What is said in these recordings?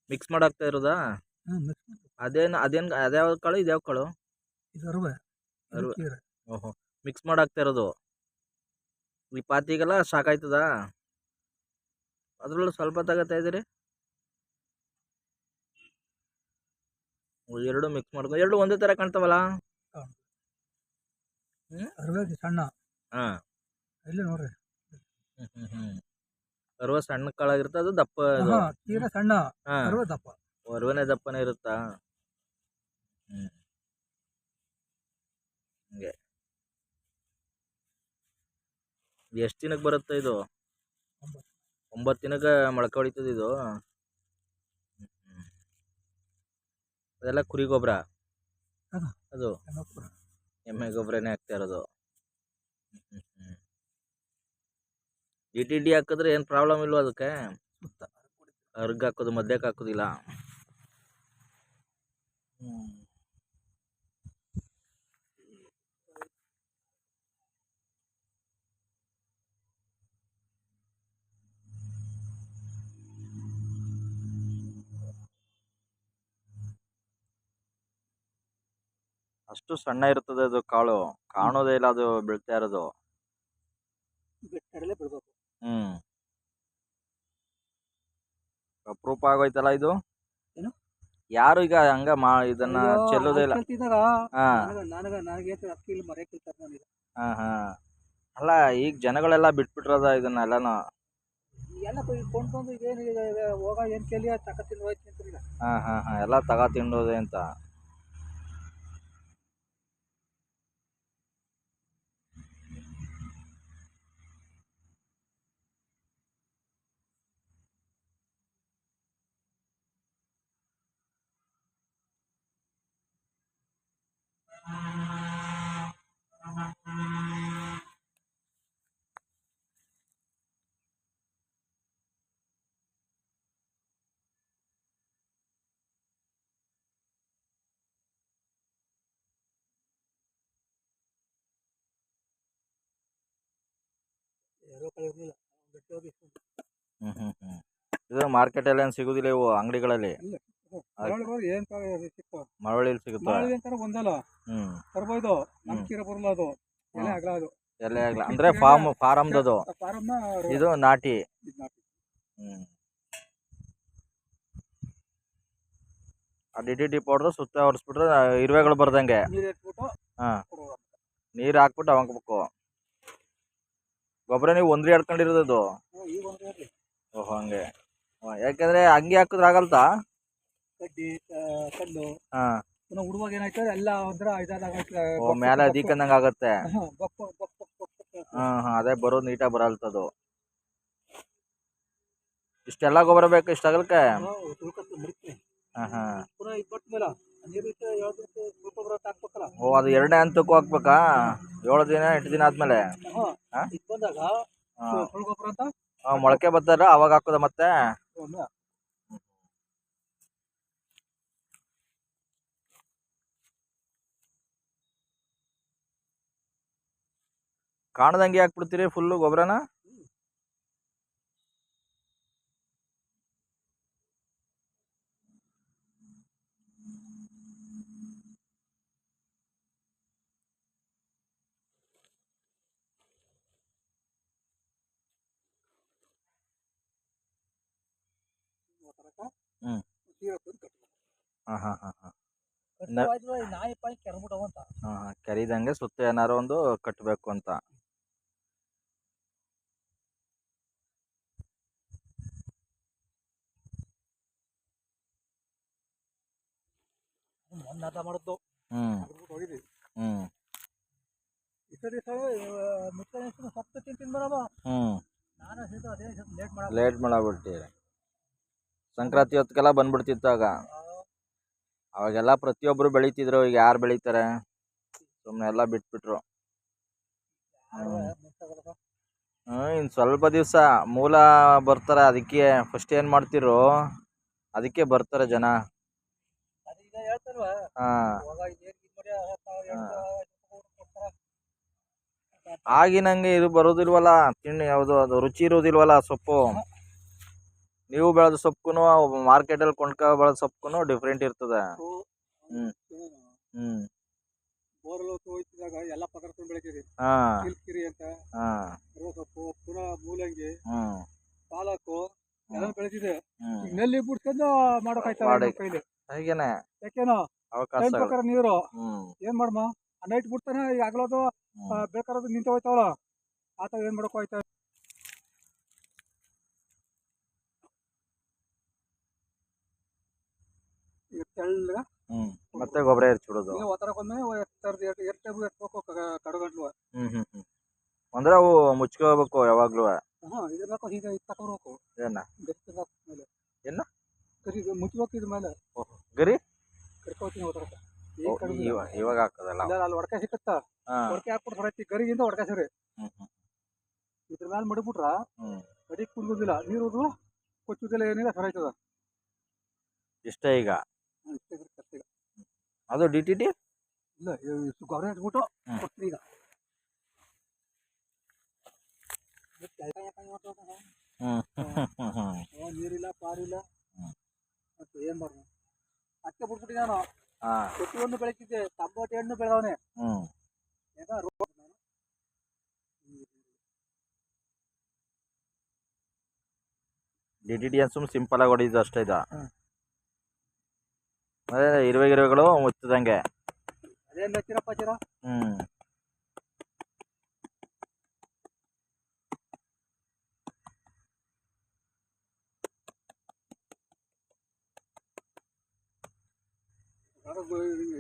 Mix ಮಾಡಾಕ್ತಾ ಇರೋದಾ? ಅದ್ಯಾವ ಕಾಳು ಇದ್ಯಾವ ಕಾಳು? ಇದು ಅರವೆ. ಓಹೋ, ಮಿಕ್ಸ್ ಮಾಡಾಕ್ತಾ ಇರೋದು ಈ ಪಾತಿಗೆಲ್ಲ ಸಾಕಾಯ್ತದ? ಅದ್ರಲ್ಲೂ ಸ್ವಲ್ಪ ತಗೋತಾ ಇದೀರಿ? ಎರಡು ಮಿಕ್ಸ್ ಮಾಡ್ಕೊ, ಎರಡು ಒಂದೇ ತರ ಕಾಣ್ತಾವಲ್ಲ? ಅರವೆ ಸಣ್ಣ. ಹಾ, ಇಲ್ಲಿ ನೋಡ್ರಿ. ಅರವೆ ಸಣ್ಣ ಕಾಳಾಗಿರುತ್ತೆ, ಅದು ದಪ್ಪ. ತೀರಾ ಸಣ್ಣ. ಅರವೆ ದಪ್ಪ. ಅರವೆನೇ ದಪ್ಪನೇ ಇರುತ್ತಾ? ಹಂಗೆ. ಎಷ್ಟು ದಿನಕ್ಕೆ ಬರುತ್ತೆ ಇದು? 9 ದಿನಕ್ಕೆ ಮೊಳಕೆ ಹೊಡಿತದ ಇದು? ಅದೆಲ್ಲ ಕುರಿ ಗೊಬ್ಬರ? ಅದು ಎಮ್ಮೆ ಗೊಬ್ಬರನೇ ಹಾಕ್ತಾ ಇರೋದು? ಡಿ ಹಾಕಿದ್ರೆ ಏನ್ ಪ್ರಾಬ್ಲಮ್ ಇಲ್ವಾ ಅದಕ್ಕೆ? ಅರ್ಗ್ ಹಾಕೋದು ಮಧ್ಯಕ್ಕೆ ಹಾಕೋದಿಲ್ಲ? ಅಷ್ಟು ಸಣ್ಣ ಇರ್ತದೆ ಅದು ಕಾಳು, ಕಾಣೋದೇ ಇಲ್ಲ ಅದು ಬೀಳ್ತಾ ಇರೋದು. ಅಪರೂಪ ಆಗೋಯ್ತಲ್ಲ ಇದು. ಯಾರು ಈಗ ಹಂಗ ಇದನ್ನ ಚೆಲ್ಲೋದೇ ಇಲ್ಲ. ಅಲ್ಲ, ಈಗ ಜನಗಳೆಲ್ಲ ಬಿಟ್ಬಿಟ್ರದ ಇದನ್ನೆಲ್ಲನು? ಎಲ್ಲ ತಗಾ ತಿನ್ನೋದೆ ಅಂತ. ಇದು ಮಾರ್ಕೆಟ್ ಅಲ್ಲಿ ಏನ್ ಸಿಗುದಿಲ್ಲ ಇವು ಅಂಗಡಿಗಳಲ್ಲಿ? ಮಳವಳ್ಳಿಲಿ ಸಿಗುತ್ತಾ? ಎಲೆ ಆಗ್ಲ ಅಂದ್ರೆ ಫಾರಮ್ದದು ಇದು ನಾಟಿ? ಆ ಡಿ ಪೌಡರ್ ಸುತ್ತ ಹೊಡ್ಸ್ಬಿಟ್ರೆ ಇರುವೆಗಳು ಬರ್ದಂಗೆ? ನೀರ್ ಹಾಕ್ಬಿಟ್ಟು ಅವಾಗ್ಬೇಕು. ಗೊಬ್ಬರ ನೀವು ಒಂದ್ರಿ ಹಾಡ್ಕೊಂಡಿರೋದು? ಓಹೋ, ಹಂಗೆ. ಯಾಕಂದ್ರೆ ಹಂಗೆ ಹಾಕಿದ್ರೆ ಆಗಲ್ತಾ? ಮೇಲೆ ಅದೀಕಂದಂಗ ಆಗತ್ತೆ. ಅದೇ ಬರೋದು ನೀಟಾಗಿ ಬರಲ್ತದು. ಇಷ್ಟೆಲ್ಲ ಗೊಬ್ಬರ ಬೇಕು ಇಷ್ಟಾಗಲ್ಕೆ? ಓ, ಅದು 2ನೇ ಹಂತಕ್ಕೂ ಹಾಕ್ಬೇಕಾ? 7 ದಿನ 8 ದಿನ ಆದ್ಮೇಲೆ? ಮೊಳಕೆ ಬರ್ತಾರ ಅವಾಗ ಹಾಕೋದ ಮತ್ತೆ? ಕಾಣದಂಗೆ ಹಾಕ್ಬಿಡ್ತೀರಿ ಫುಲ್ಲು ಗೊಬ್ಬರನ? ಕೆರಿದಂಗೆ ಸುತ್ತ ಏನಾರು ಒಂದು ಕಟ್ಟಬೇಕು ಅಂತ. ಲೇಟ್ ಮಾಡಬಿಟ್ಟಿ. ಸಂಕ್ರಾಂತಿ ಹೊತ್ತಿಗೆಲ್ಲ ಬಂದ್ಬಿಡ್ತಿತ್ತು ಆಗ. ಅವಾಗೆಲ್ಲ ಪ್ರತಿಯೊಬ್ರು ಬೆಳಿತಿದ್ರು, ಈಗ ಯಾರು ಬೆಳಿತಾರೆ? ಸುಮ್ನೆ ಎಲ್ಲ ಬಿಟ್ಬಿಟ್ರು. ಇನ್ ಸ್ವಲ್ಪ ದಿವ್ಸ ಮೂಲ ಬರ್ತಾರ, ಅದಕ್ಕೆ ಫಸ್ಟ್ ಏನ್ ಮಾಡ್ತಿರು ಅದಕ್ಕೆ ಬರ್ತಾರೆ ಜನ. ಆಗಿನಂಗೆ ಇದು ಬರೋದಿಲ್ವಲ್ಲ, ತಿಂಡಿ ಯಾವುದು ಅದು ರುಚಿ ಇರೋದಿಲ್ವಲ್ಲ ಸೊಪ್ಪು. ನೀವು ಬೆಳೆದ ಸೊಪ್ಪುನು ಮಾರ್ಕೆಟಲ್ಲಿ ಕೊಂಡ್ಕೊ ಬೆಳೆದ ಸೊಪ್ಪುನು ಡಿಫ್ರೆಂಟ್ ಇರ್ತದೆ. ಹ್ಮ್ ಹ್ಮ್ ಬೋರ್ವೆಲ್ ಹೋಯ್ತಿದಾಗ ಎಲ್ಲ ಪದಾರ್ಥ ಬೆಳಿತೀರಿ. ಹಾ ಕಿರಿಕಿರಿ ಅಂತ ಹಾ ಸೊಪ್ಪು ಪುನಃ ಮೂಲಂಗಿ ಹ್ಮ್ ಪಾಲಕ್ಕು ಎಲ್ಲ ಬೆಳೆದಿದೆ. ಹ್ಮ್ ಈಗ ನೆಲ್ಲಿ ಬಿಡ್ಸ್ಕೊಂಡು ಮಾಡೋಕಾಯ್ತವೆ ಮಾಡಿ ನಮ್ಮ ಕೈಲಿ. ಹಾಗೇನೆ ಯಾಕೇನೋ ಟೈಮ್ ಅವಕಾಶಗಳು. ಪ್ರಕಾರ ನೀರು ಹ್ಮ್ ಏನ್ ಮಾಡಮ್ಮ ನೈಟ್ ಬಿಡ್ತಾನೆ ಈಗ ಆಗ್ಲೋದು ಹ್ಮ್ ಬೇಕಾರೋದು ನಿಂತ ಹೋಯ್ತಾವಲ್ಲ ಆತ ಏನ್ ಮಾಡಕ್ಕೂ ಆಯ್ತಾ. ಈಗ ತೆಳ್ಳಗ ಹ್ಮ್ ಮತ್ತೆ ಗೊಬ್ಬರ ಎರ್ಚ್ಬಿಡೋದು. ಈಗ ಒತ್ತಡಕ್ಕೆ ಬಂದ್ಮೇಲೆ ಎರಡು ಟೇಬಲ್ ಎತ್ಬೇಕು ಕಡಗಂಟ್ಲು. ಹ್ಮ್ ಹ್ಮ್ ಹ್ಮ್ ಅಂದ್ರೆ ಅವು ಮುಚ್ಕೋಬೇಕು ಯಾವಾಗ್ಲೂ. ಇದಿರ್ಬೇಕು ಹೀಗೆ ಇದು ತಕೊಬೇಕು ಏನ ಗಟ್ಟಿ ಮೇಲೆ ಏನ ಕರಿ ಮುಚ್ಚಬೇಕು ಇದ್ರ ಮೇಲೆ ಗರಿ ಕಡ್ಕೋತೀನಿ ಒತ್ತಡಕ್ಕೆ. ಇವಾಗ ಹಾಕದಲ್ಲ. ಅಲ್ಲಿ ಒಡಕೆ ಸಿಕ್ಕತ್ತಾ ಹಾ ಒಡಕೆ ಹಾಕ್ಬಿಟ್ಟು ಹೊರೈತಿ ಗರಿಗಿಂತ ಒಡಕೆ ಸರಿ ಹ್ಮ್ ಹ್ಮ್ ಇದ್ರ ಮೇಲೆ ಮಡಿಬಿಟ್ರ ಹ್ಮ್ ಅಡಿಗೆ ಕುಂದಿಲ್ಲ ನೀರು ಕೊಚ್ಚುದಿಲ್ಲ ಏನಿಲ್ಲ ಸರಾಯ್ತದ. ಇಷ್ಟ ಈಗ ಇಷ್ಟೇ ಕಷ್ಟ ಈಗ. ಅದು ಡಿ ಟಿ ಟಿ. ಇಲ್ಲ ಗೊಬ್ಬರ ಹಚ್ಬಿಟ್ಟು ಹ್ಮ್. ಕೊಡ್ತೀನಿ ಈಗ. ನೀರಿಲ್ಲ ಪಾರಿಲ್ಲ ಮತ್ತೆ ಏನ್ ಮಾಡೋದು. ಅಕ್ಕೆ ಬಿಟ್ಬಿಟ್ಟು ನಾನು ಹಾ ಪ್ರತಿಯೊಂದು ಬೆಳಕಿದ್ದೆ ತಂಬಾಟಿ ಹಣ್ಣು ಬೆಳೆದವನೆ. ಹ್ಮ್ ಡಿ ಟಿ ಟಿ ಅಂತ ಸುಮ್ಮನೆ ಸಿಂಪಲ್ ಆಗಿ ಹೊಡಿದು ಅಷ್ಟೇ ಇದು. ಹ್ಮ್. ಅದೇ ಇರುವೆಗಳು ಮುಚ್ಚದಂಗೆ. ಅದೇನ್ ಚಿರಪ್ಪ ಚಿರ ಹ್ಮ್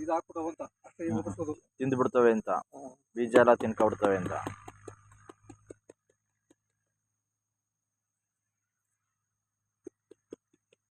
ಇದು ಹಾಕ್ಬಿಟ್ಟವಂತ ಅಷ್ಟೇ ಒದರ್ಸೋದು. ತಿಂದು ಬಿಡ್ತವೆ ಅಂತ, ಬೀಜ ಎಲ್ಲ ತಿನ್ಕೊಬಿಡ್ತವೆ ಅಂತ.